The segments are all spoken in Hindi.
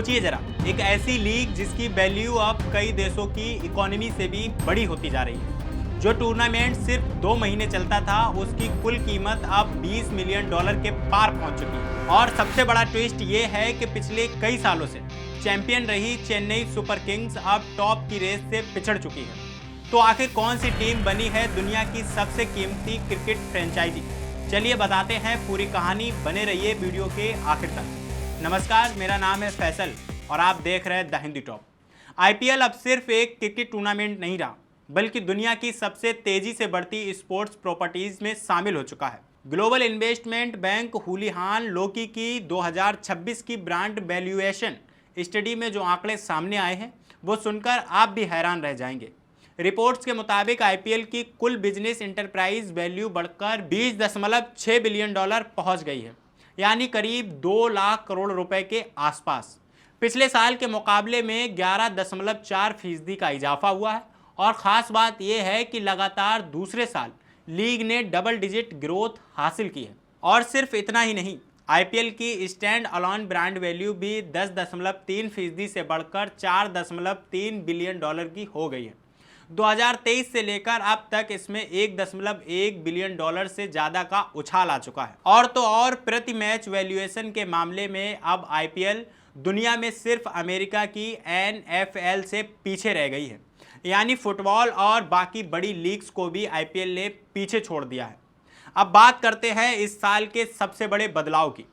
सोचिए जरा, एक ऐसी लीग जिसकी वैल्यू अब कई देशों की इकोनॉमी से भी बड़ी होती जा रही है। जो टूर्नामेंट सिर्फ 2 महीने चलता था, उसकी कुल कीमत अब $20 मिलियन के पार पहुंच चुकी है। और सबसे बड़ा ट्विस्ट ये है कि पिछले कई सालों से चैंपियन रही चेन्नई सुपर किंग्स अब टॉप की रेस से पिछड़ चुकी है। तो आखिर कौन सी टीम बनी है दुनिया की सबसे कीमती क्रिकेट फ्रेंचाइजी? चलिए बताते हैं पूरी कहानी, बने रहिए वीडियो के आखिर तक। नमस्कार, मेरा नाम है फैसल और आप देख रहे हैं द हिंदी टॉप। आईपीएल अब सिर्फ एक क्रिकेट टूर्नामेंट नहीं रहा, बल्कि दुनिया की सबसे तेजी से बढ़ती स्पोर्ट्स प्रॉपर्टीज में शामिल हो चुका है। ग्लोबल इन्वेस्टमेंट बैंक हुलिहान लोकी की 2026 की ब्रांड वैल्यूएशन स्टडी में जो आंकड़े सामने आए हैं, वो सुनकर आप भी हैरान रह जाएंगे। रिपोर्ट्स के मुताबिक आईपीएल की कुल बिजनेस इंटरप्राइज वैल्यू बढ़कर $20.6 बिलियन पहुंच गई है, यानी करीब 2 लाख करोड़ रुपए के आसपास। पिछले साल के मुकाबले में 11.4% का इजाफा हुआ है। और ख़ास बात यह है कि लगातार दूसरे साल लीग ने डबल डिजिट ग्रोथ हासिल की है। और सिर्फ इतना ही नहीं, आईपीएल की स्टैंड अलोन ब्रांड वैल्यू भी 10.3% से बढ़कर $4.3 बिलियन की हो गई है। 2023 से लेकर अब तक इसमें $1.1 बिलियन से ज़्यादा का उछाल आ चुका है। और तो और प्रति मैच वैल्यूएशन के मामले में अब आईपीएल दुनिया में सिर्फ अमेरिका की एनएफएल से पीछे रह गई है, यानी फुटबॉल और बाकी बड़ी लीग्स को भी आईपीएल ने पीछे छोड़ दिया है। अब बात करते हैं इस साल के सबसे बड़े बदलाव की।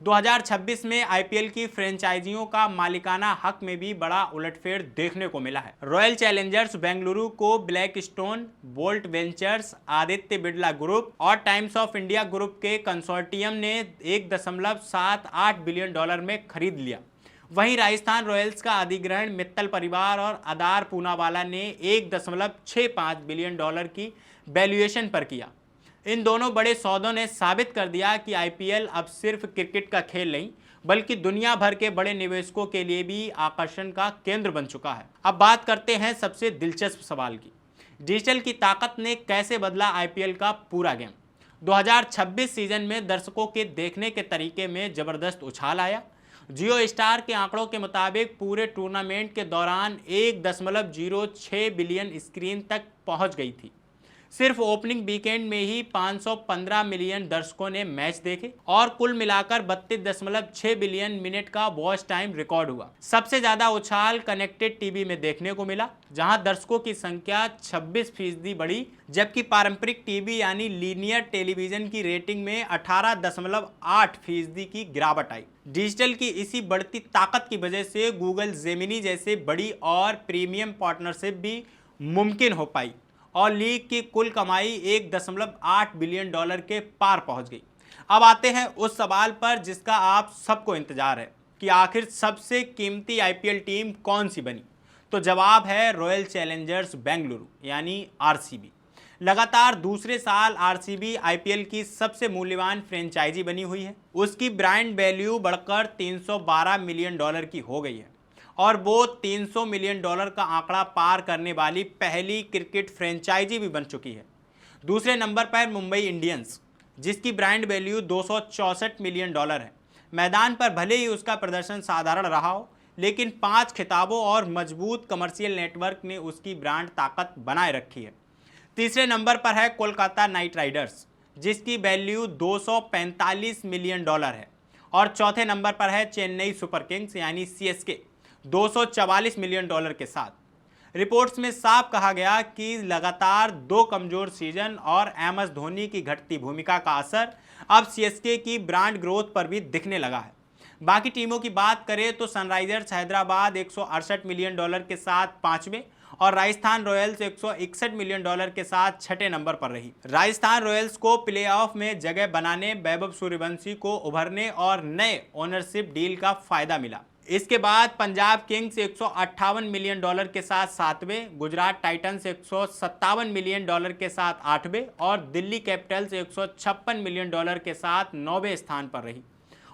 2026 में आईपीएल की फ्रेंचाइजियों का मालिकाना हक में भी बड़ा उलटफेर देखने को मिला है। रॉयल चैलेंजर्स बेंगलुरु को Blackstone, bolt ventures, Aditya Birla group और टाइम्स ऑफ इंडिया ग्रुप के कंसोर्टियम ने $1.78 बिलियन में खरीद लिया। वहीं राजस्थान रॉयल्स का अधिग्रहण मित्तल परिवार और अदार पूनावाला ने $1.65 बिलियन की वैल्यूएशन पर किया। इन दोनों बड़े सौदों ने साबित कर दिया कि आईपीएल अब सिर्फ क्रिकेट का खेल नहीं, बल्कि दुनिया भर के बड़े निवेशकों के लिए भी आकर्षण का केंद्र बन चुका है। अब बात करते हैं सबसे दिलचस्प सवाल की। डिजिटल की ताकत ने कैसे बदला आईपीएल का पूरा गेम? 2026 सीजन में दर्शकों के देखने के तरीके में जबरदस्त उछाल आया। जियो स्टार के आंकड़ों के मुताबिक पूरे टूर्नामेंट के दौरान 1.06 बिलियन स्क्रीन तक पहुंच गई थी। सिर्फ ओपनिंग वीकेंड में ही 515 मिलियन दर्शकों ने मैच देखे और कुल मिलाकर 32.6 बिलियन मिनट का वॉच टाइम रिकॉर्ड हुआ। सबसे ज्यादा उछाल कनेक्टेड टीवी में देखने को मिला, जहां दर्शकों की संख्या 26% बढ़ी, जबकि पारंपरिक टीवी यानी लीनियर टेलीविजन की रेटिंग में 18.8% की गिरावट आई। डिजिटल की इसी बढ़ती ताकत की वजह से गूगल जेमिनी जैसे बड़ी और प्रीमियम पार्टनरशिप भी मुमकिन हो पाई और लीग की कुल कमाई $1.8 बिलियन के पार पहुंच गई। अब आते हैं उस सवाल पर जिसका आप सबको इंतजार है कि आखिर सबसे कीमती आईपीएल टीम कौन सी बनी। तो जवाब है रॉयल चैलेंजर्स बेंगलुरु यानी आरसीबी। लगातार दूसरे साल आरसीबी आईपीएल की सबसे मूल्यवान फ्रेंचाइजी बनी हुई है। उसकी ब्रांड वैल्यू बढ़कर $312 मिलियन की हो गई है और वो $300 मिलियन का आंकड़ा पार करने वाली पहली क्रिकेट फ्रेंचाइजी भी बन चुकी है। दूसरे नंबर पर मुंबई इंडियंस, जिसकी ब्रांड वैल्यू $264 मिलियन है। मैदान पर भले ही उसका प्रदर्शन साधारण रहा हो, लेकिन 5 खिताबों और मजबूत कमर्शियल नेटवर्क ने उसकी ब्रांड ताकत बनाए रखी है। तीसरे नंबर पर है कोलकाता नाइट राइडर्स, जिसकी वैल्यू $245 मिलियन है। और चौथे नंबर पर है चेन्नई सुपर किंग्स यानी सीएसके, $244 मिलियन के साथ। रिपोर्ट्स में साफ कहा गया कि लगातार 2 कमजोर सीजन और एमएस धोनी की घटती भूमिका का असर अब सीएसके की ब्रांड ग्रोथ पर भी दिखने लगा है। बाकी टीमों की बात करें तो सनराइजर्स हैदराबाद $168 मिलियन के साथ 5वें और राजस्थान रॉयल्स $161 मिलियन के साथ 6ठे नंबर पर रही। राजस्थान रॉयल्स को प्लेऑफ में जगह बनाने, वैभव सूर्यवंशी को उभरने और नए ओनरशिप डील का फायदा मिला। इसके बाद पंजाब किंग्स $158 मिलियन के साथ 7वें, गुजरात टाइटंस $157 मिलियन के साथ 8वें और दिल्ली कैपिटल्स $156 मिलियन के साथ 9वें स्थान पर रही।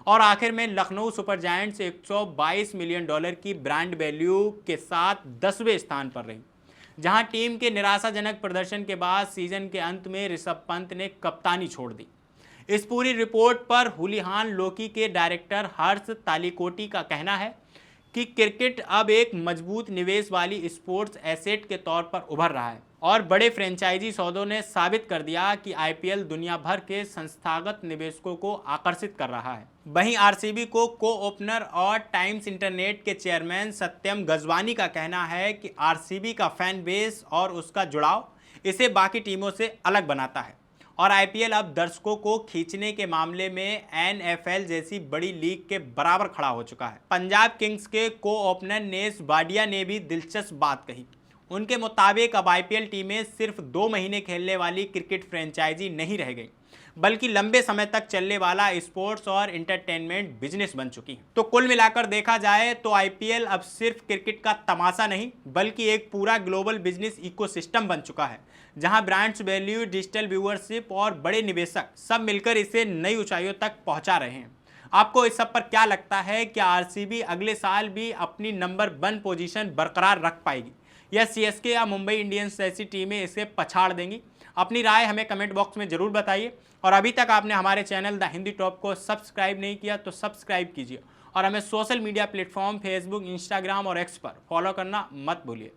और आखिर में लखनऊ सुपर जायंट्स $122 मिलियन की ब्रांड वैल्यू के साथ 10वें स्थान पर रही, जहां टीम के निराशाजनक प्रदर्शन के बाद सीजन के अंत में ऋषभ पंत ने कप्तानी छोड़ दी। इस पूरी रिपोर्ट पर हुलिहान लोकी के डायरेक्टर हर्ष तालीकोटी का कहना है कि क्रिकेट अब एक मजबूत निवेश वाली स्पोर्ट्स एसेट के तौर पर उभर रहा है और बड़े फ्रेंचाइजी सौदों ने साबित कर दिया कि आईपीएल दुनिया भर के संस्थागत निवेशकों को आकर्षित कर रहा है। वहीं आरसीबी को ओपनर और टाइम्स इंटरनेट के चेयरमैन सत्यम गजवानी का कहना है कि आरसीबी का फैन बेस और उसका जुड़ाव इसे बाकी टीमों से अलग बनाता है और आईपीएल अब दर्शकों को खींचने के मामले में एनएफएल जैसी बड़ी लीग के बराबर खड़ा हो चुका है। पंजाब किंग्स के ओपनर नेस वाडिया ने भी दिलचस्प बात कही। उनके मुताबिक अब आईपीएल टीमें सिर्फ 2 महीने खेलने वाली क्रिकेट फ्रेंचाइजी नहीं रह गई, बल्कि लंबे समय तक चलने वाला स्पोर्ट्स और एंटरटेनमेंट बिजनेस बन चुकी है। तो कुल मिलाकर देखा जाए तो आईपीएल अब सिर्फ क्रिकेट का तमाशा नहीं, बल्कि एक पूरा ग्लोबल बिजनेस इकोसिस्टम बन चुका है, जहां ब्रांड्स वैल्यू, डिजिटल व्यूअरशिप और बड़े निवेशक सब मिलकर इसे नई ऊंचाइयों तक पहुंचा रहे हैं। आपको इस सब पर क्या लगता है? क्या आरसीबी अगले साल भी अपनी नंबर 1 पोजीशन बरकरार रख पाएगी या सीएसके या मुंबई इंडियंस जैसी टीमें इसे पछाड़ देंगी? अपनी राय हमें कमेंट बॉक्स में जरूर बताइए और अभी तक आपने हमारे चैनल द हिंदी टॉप को सब्सक्राइब नहीं किया तो सब्सक्राइब कीजिए और हमें social media platform Facebook, Instagram और एक्स पर फॉलो करना मत भूलिए।